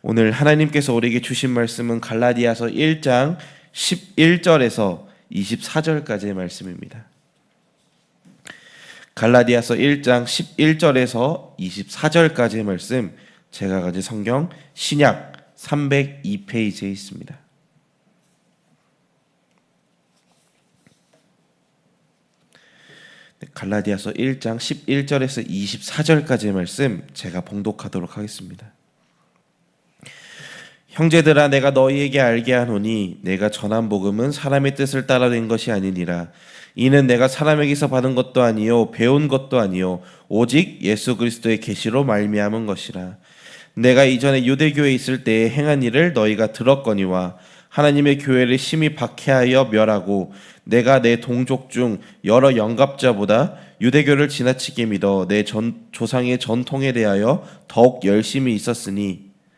오늘 하나님께서 우리에게 주신 말씀은 갈라디아서 1장 11절에서 24절까지의 말씀입니다. 갈라디아서 1장 11절에서 24절까지의 말씀, 제가 가진 성경 신약 302페이지에 있습니다. 갈라디아서 1장 11절에서 24절까지의 말씀, 제가 봉독하도록 하겠습니다. 형제들아, 내가 너희에게 알게 하노니 내가 전한 복음은 사람의 뜻을 따라 된 것이 아니니라. 이는 내가 사람에게서 받은 것도 아니요 배운 것도 아니요 오직 예수 그리스도의 계시로 말미암은 것이라. 내가 이전에 유대교에 있을 때에 행한 일을 너희가 들었거니와 하나님의 교회를 심히 박해하여 멸하고 내가 내 동족 중 여러 영갑자보다 유대교를 지나치게 믿어 내 조상의 전통에 대하여 더욱 열심히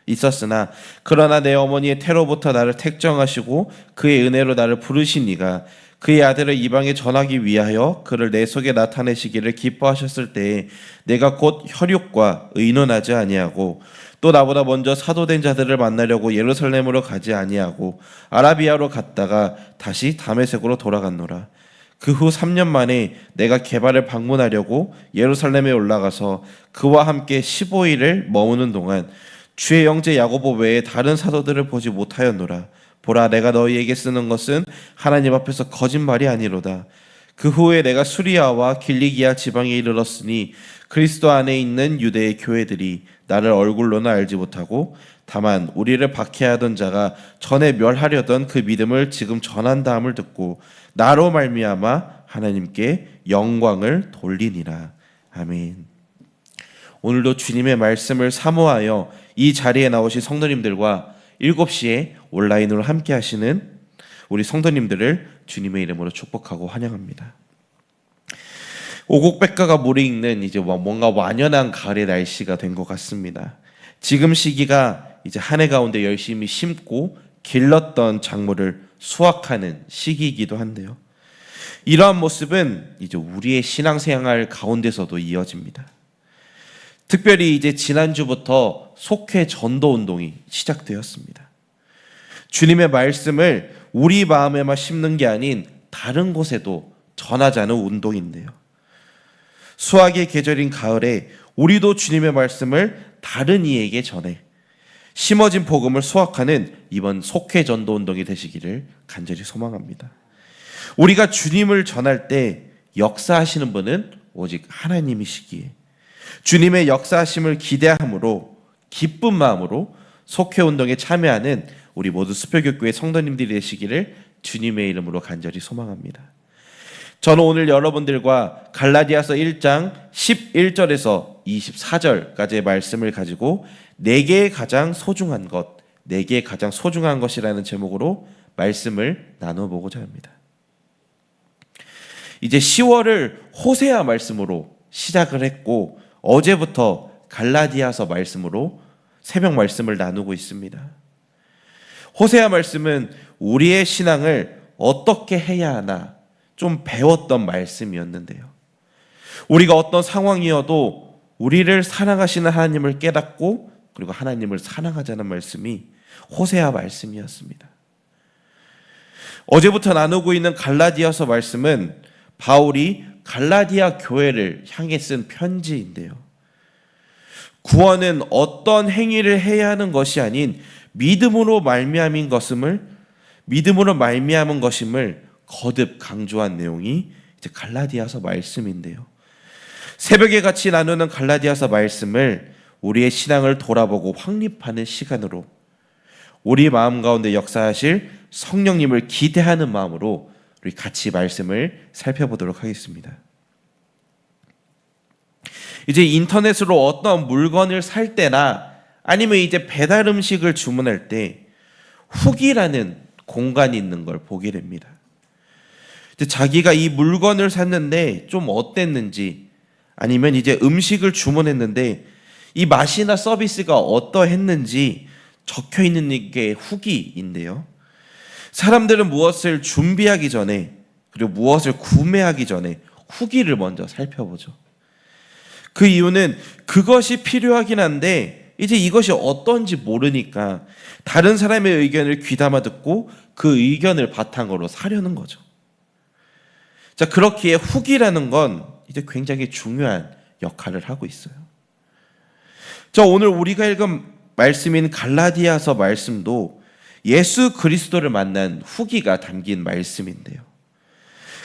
있었으나 그러나 내 어머니의 태로부터 나를 택정하시고 그의 은혜로 나를 부르신 이가 그의 아들을 이방에 전하기 위하여 그를 내 속에 나타내시기를 기뻐하셨을 때에 내가 곧 혈육과 의논하지 아니하고 또 나보다 먼저 사도된 자들을 만나려고 예루살렘으로 가지 아니하고 아라비아로 갔다가 다시 다메섹으로 돌아갔노라. 그 후 3년 만에 내가 게바를 방문하려고 예루살렘에 올라가서 그와 함께 15일을 머무는 동안 주의 형제 야고보 외에 다른 사도들을 보지 못하였노라. 보라, 내가 너희에게 쓰는 것은 하나님 앞에서 거짓말이 아니로다. 그 후에 내가 수리아와 길리기아 지방에 이르렀으니 그리스도 안에 있는 유대의 교회들이 나를 얼굴로는 알지 못하고 다만 우리를 박해하던 자가 전에 멸하려던 그 믿음을 지금 전한다함을 듣고 나로 말미암아 하나님께 영광을 돌리니라. 아멘. 오늘도 주님의 말씀을 사모하여 이 자리에 나오신 성도님들과 7시에 온라인으로 함께 하시는 우리 성도님들을 주님의 이름으로 축복하고 환영합니다. 오곡백과가 무르익는 이제 뭔가 완연한 가을의 날씨가 된 것 같습니다. 지금 시기가 이제 한 해 가운데 열심히 심고 길렀던 작물을 수확하는 시기이기도 한데요. 이러한 모습은 이제 우리의 신앙생활 가운데서도 이어집니다. 특별히 이제 지난주부터 속회 전도 운동이 시작되었습니다. 주님의 말씀을 우리 마음에만 심는 게 아닌 다른 곳에도 전하자는 운동인데요. 수확의 계절인 가을에 우리도 주님의 말씀을 다른 이에게 전해 심어진 복음을 수확하는 이번 속회 전도 운동이 되시기를 간절히 소망합니다. 우리가 주님을 전할 때 역사하시는 분은 오직 하나님이시기에 주님의 역사하심을 기대함으로 기쁜 마음으로 속회 운동에 참여하는 우리 모두 수표교회 성도님들이 되시기를 주님의 이름으로 간절히 소망합니다. 저는 오늘 여러분들과 갈라디아서 1장 11절에서 24절까지의 말씀을 가지고 내게 가장 소중한 것, 내게 가장 소중한 것이라는 제목으로 말씀을 나눠보고자 합니다. 이제 10월을 호세아 말씀으로 시작을 했고 어제부터 갈라디아서 말씀으로 새벽 말씀을 나누고 있습니다. 호세아 말씀은 우리의 신앙을 어떻게 해야 하나 좀 배웠던 말씀이었는데요. 우리가 어떤 상황이어도 우리를 사랑하시는 하나님을 깨닫고 그리고 하나님을 사랑하자는 말씀이 호세아 말씀이었습니다. 어제부터 나누고 있는 갈라디아서 말씀은 바울이 갈라디아 교회를 향해 쓴 편지인데요. 구원은 어떤 행위를 해야 하는 것이 아닌 믿음으로 말미암은 것임을 거듭 강조한 내용이 이제 갈라디아서 말씀인데요. 새벽에 같이 나누는 갈라디아서 말씀을 우리의 신앙을 돌아보고 확립하는 시간으로 우리 마음 가운데 역사하실 성령님을 기대하는 마음으로 우리 같이 말씀을 살펴보도록 하겠습니다. 이제 인터넷으로 어떤 물건을 살 때나 아니면 이제 배달 음식을 주문할 때 후기라는 공간이 있는 걸 보게 됩니다. 이제 자기가 이 물건을 샀는데 좀 어땠는지 아니면 이제 음식을 주문했는데 이 맛이나 서비스가 어떠했는지 적혀 있는 게 후기인데요. 사람들은 무엇을 준비하기 전에 그리고 무엇을 구매하기 전에 후기를 먼저 살펴보죠. 그 이유는 그것이 필요하긴 한데 이제 이것이 어떤지 모르니까 다른 사람의 의견을 귀담아 듣고 그 의견을 바탕으로 사려는 거죠. 자, 그렇기에 후기라는 건 이제 굉장히 중요한 역할을 하고 있어요. 자, 오늘 우리가 읽은 말씀인 갈라디아서 말씀도 예수 그리스도를 만난 후기가 담긴 말씀인데요.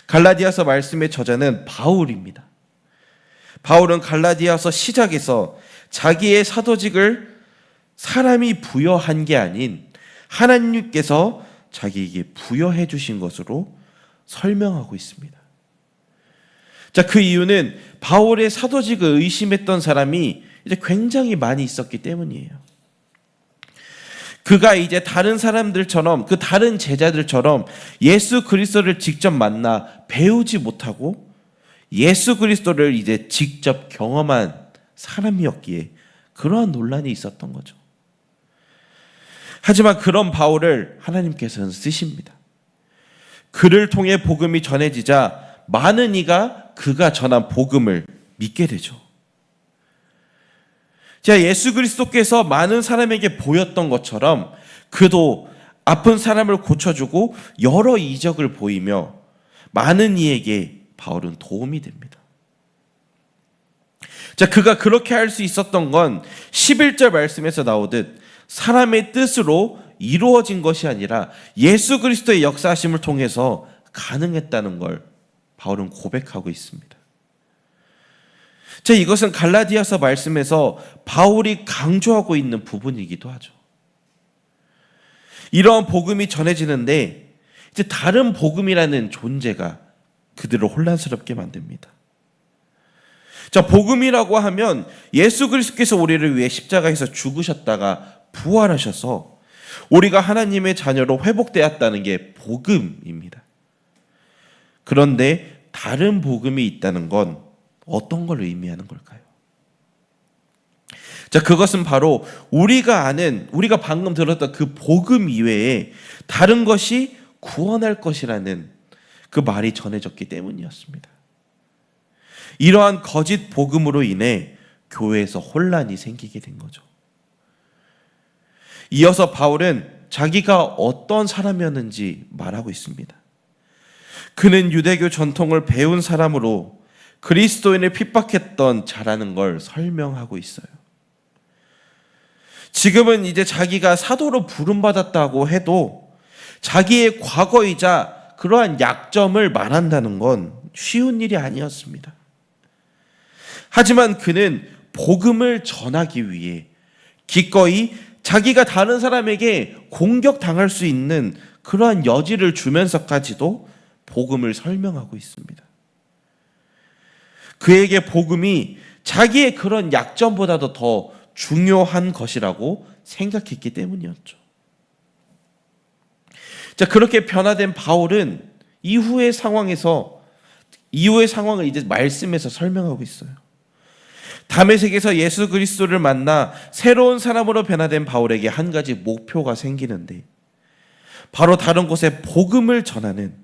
갈라디아서 말씀의 저자는 바울입니다. 바울은 갈라디아서 시작에서 자기의 사도직을 사람이 부여한 게 아닌 하나님께서 자기에게 부여해 주신 것으로 설명하고 있습니다. 자, 그 이유는 바울의 사도직을 의심했던 사람이 이제 굉장히 많이 있었기 때문이에요. 그가 이제 다른 사람들처럼, 그 다른 제자들처럼 예수 그리스도를 직접 만나 배우지 못하고 예수 그리스도를 이제 직접 경험한 사람이었기에 그러한 논란이 있었던 거죠. 하지만 그런 바울을 하나님께서는 쓰십니다. 그를 통해 복음이 전해지자 많은 이가 그가 전한 복음을 믿게 되죠. 자, 예수 그리스도께서 많은 사람에게 보였던 것처럼 그도 아픈 사람을 고쳐주고 여러 이적을 보이며 많은 이에게 바울은 도움이 됩니다. 자, 그가 그렇게 할 수 있었던 건 11절 말씀에서 나오듯 사람의 뜻으로 이루어진 것이 아니라 예수 그리스도의 역사하심을 통해서 가능했다는 걸 바울은 고백하고 있습니다. 자, 이것은 갈라디아서 말씀에서 바울이 강조하고 있는 부분이기도 하죠. 이러한 복음이 전해지는데 이제 다른 복음이라는 존재가 그들을 혼란스럽게 만듭니다. 자, 복음이라고 하면 예수 그리스도께서 우리를 위해 십자가에서 죽으셨다가 부활하셔서 우리가 하나님의 자녀로 회복되었다는 게 복음입니다. 그런데 다른 복음이 있다는 건 어떤 걸 의미하는 걸까요? 자, 그것은 바로 우리가 아는, 우리가 방금 들었던 그 복음 이외에 다른 것이 구원할 것이라는 그 말이 전해졌기 때문이었습니다. 이러한 거짓 복음으로 인해 교회에서 혼란이 생기게 된 거죠. 이어서 바울은 자기가 어떤 사람이었는지 말하고 있습니다. 그는 유대교 전통을 배운 사람으로 그리스도인을 핍박했던 자라는 걸 설명하고 있어요. 지금은 이제 자기가 사도로 부름받았다고 해도 자기의 과거이자 그러한 약점을 말한다는 건 쉬운 일이 아니었습니다. 하지만 그는 복음을 전하기 위해 기꺼이 자기가 다른 사람에게 공격당할 수 있는 그러한 여지를 주면서까지도 복음을 설명하고 있습니다. 그에게 복음이 자기의 그런 약점보다도 더 중요한 것이라고 생각했기 때문이었죠. 자, 그렇게 변화된 바울은 이후의 상황을 이제 말씀에서 설명하고 있어요. 다메섹에서 예수 그리스도를 만나 새로운 사람으로 변화된 바울에게 한 가지 목표가 생기는데 바로 다른 곳에 복음을 전하는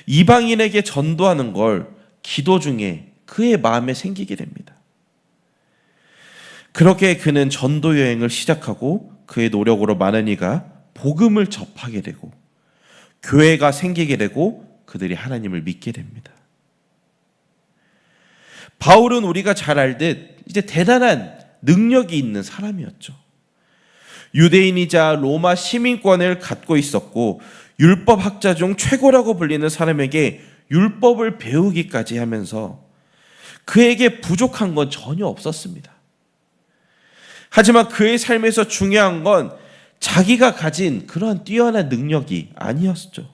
이방인에게 전도하는 걸 기도 중에 그의 마음에 생기게 됩니다. 그렇게 그는 전도 여행을 시작하고 그의 노력으로 많은 이가 복음을 접하게 되고 교회가 생기게 되고 그들이 하나님을 믿게 됩니다. 바울은 우리가 잘 알듯 이제 대단한 능력이 있는 사람이었죠. 유대인이자 로마 시민권을 갖고 있었고 율법 학자 중 최고라고 불리는 사람에게 율법을 배우기까지 하면서 그에게 부족한 건 전혀 없었습니다. 하지만 그의 삶에서 중요한 건 자기가 가진 그러한 뛰어난 능력이 아니었죠.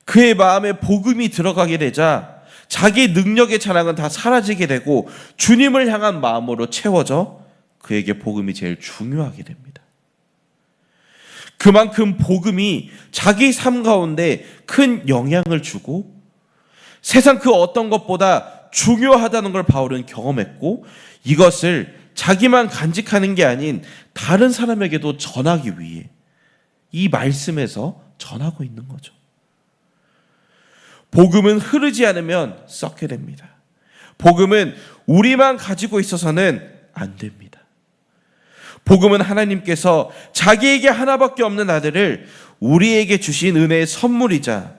그의 마음에 복음이 들어가게 되자 자기 능력의 자랑은 다 사라지게 되고 주님을 향한 마음으로 채워져 그에게 복음이 제일 중요하게 됩니다. 그만큼 복음이 자기 삶 가운데 큰 영향을 주고 세상 그 어떤 것보다 중요하다는 걸 바울은 경험했고 이것을 자기만 간직하는 게 아닌 다른 사람에게도 전하기 위해 이 말씀에서 전하고 있는 거죠. 복음은 흐르지 않으면 썩게 됩니다. 복음은 우리만 가지고 있어서는 안 됩니다. 복음은 하나님께서 자기에게 하나밖에 없는 아들을 우리에게 주신 은혜의 선물이자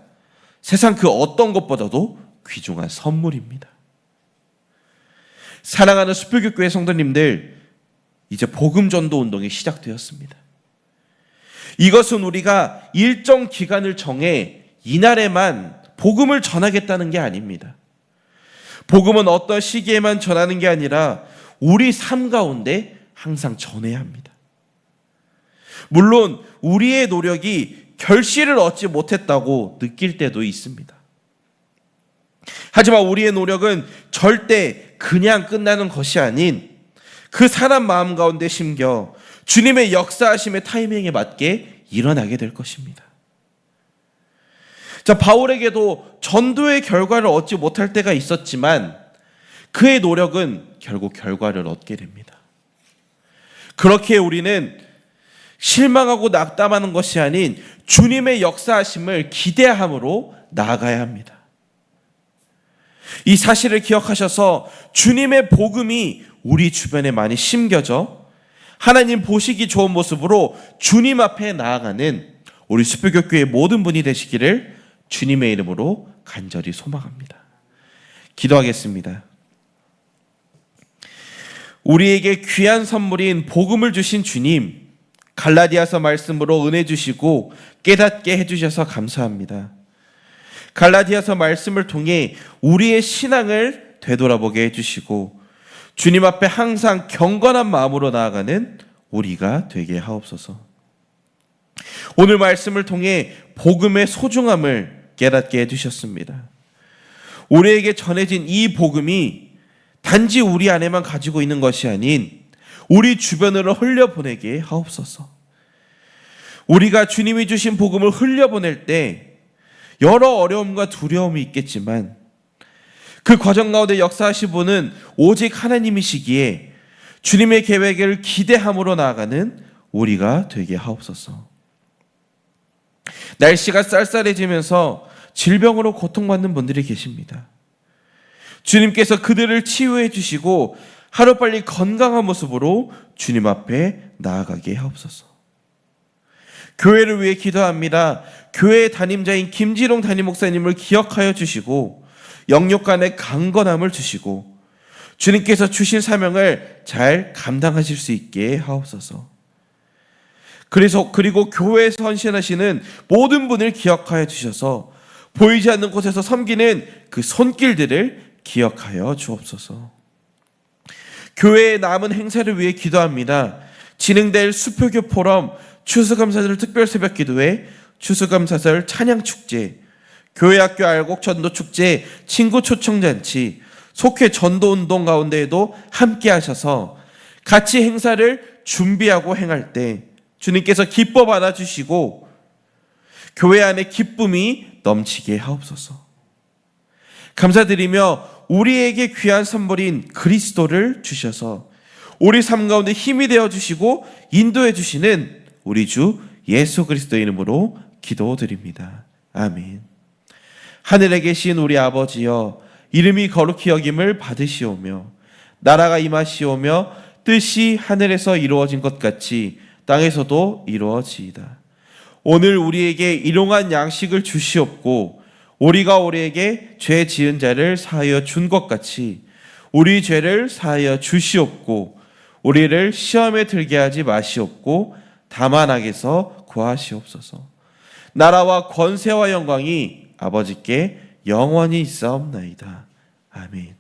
세상 그 어떤 것보다도 귀중한 선물입니다. 사랑하는 수표교회 성도님들, 이제 복음 전도 운동이 시작되었습니다. 이것은 우리가 일정 기간을 정해 이날에만 복음을 전하겠다는 게 아닙니다. 복음은 어떤 시기에만 전하는 게 아니라 우리 삶 가운데 항상 전해야 합니다. 물론 우리의 노력이 결실을 얻지 못했다고 느낄 때도 있습니다. 하지만 우리의 노력은 절대 그냥 끝나는 것이 아닌 그 사람 마음 가운데 심겨 주님의 역사하심의 타이밍에 맞게 일어나게 될 것입니다. 자, 바울에게도 전도의 결과를 얻지 못할 때가 있었지만 그의 노력은 결국 결과를 얻게 됩니다. 그렇게 우리는 실망하고 낙담하는 것이 아닌 주님의 역사하심을 기대함으로 나아가야 합니다. 이 사실을 기억하셔서 주님의 복음이 우리 주변에 많이 심겨져 하나님 보시기 좋은 모습으로 주님 앞에 나아가는 우리 수표교회의 모든 분이 되시기를 주님의 이름으로 간절히 소망합니다. 기도하겠습니다. 우리에게 귀한 선물인 복음을 주신 주님, 갈라디아서 말씀으로 은혜 주시고 깨닫게 해주셔서 감사합니다. 갈라디아서 말씀을 통해 우리의 신앙을 되돌아보게 해주시고 주님 앞에 항상 경건한 마음으로 나아가는 우리가 되게 하옵소서. 오늘 말씀을 통해 복음의 소중함을 깨닫게 해주셨습니다. 우리에게 전해진 이 복음이 단지 우리 안에만 가지고 있는 것이 아닌 우리 주변으로 흘려보내게 하옵소서. 우리가 주님이 주신 복음을 흘려보낼 때 여러 어려움과 두려움이 있겠지만 그 과정 가운데 역사하신 분은 오직 하나님이시기에 주님의 계획을 기대함으로 나아가는 우리가 되게 하옵소서. 날씨가 쌀쌀해지면서 질병으로 고통받는 분들이 계십니다. 주님께서 그들을 치유해 주시고 하루빨리 건강한 모습으로 주님 앞에 나아가게 하옵소서. 교회를 위해 기도합니다. 교회 담임자인 김지롱 담임 목사님을 기억하여 주시고 영육간의 강건함을 주시고 주님께서 주신 사명을 잘 감당하실 수 있게 하옵소서. 그리고 교회에서 헌신하시는 모든 분을 기억하여 주셔서 보이지 않는 곳에서 섬기는 그 손길들을 기억하여 주옵소서. 교회의 남은 행사를 위해 기도합니다. 진행될 수표교 포럼, 추수감사절 특별 새벽 기도회, 추수감사절 찬양축제, 교회학교 알곡 전도축제, 친구 초청잔치, 속회 전도운동 가운데에도 함께 하셔서 같이 행사를 준비하고 행할 때 주님께서 기뻐 받아주시고 교회 안에 기쁨이 넘치게 하옵소서. 감사드리며 우리에게 귀한 선물인 그리스도를 주셔서 우리 삶 가운데 힘이 되어주시고 인도해 주시는 우리 주 예수 그리스도의 이름으로 기도드립니다. 아멘. 하늘에 계신 우리 아버지여, 이름이 거룩히 여김을 받으시오며 나라가 임하시오며 뜻이 하늘에서 이루어진 것 같이 땅에서도 이루어지이다. 오늘 우리에게 일용할 양식을 주시옵고 우리가 우리에게 죄 지은 자를 사하여 준 것 같이 우리 죄를 사하여 주시옵고 우리를 시험에 들게 하지 마시옵고 다만 악에서 구하시옵소서. 나라와 권세와 영광이 아버지께 영원히 있사옵나이다. 아멘.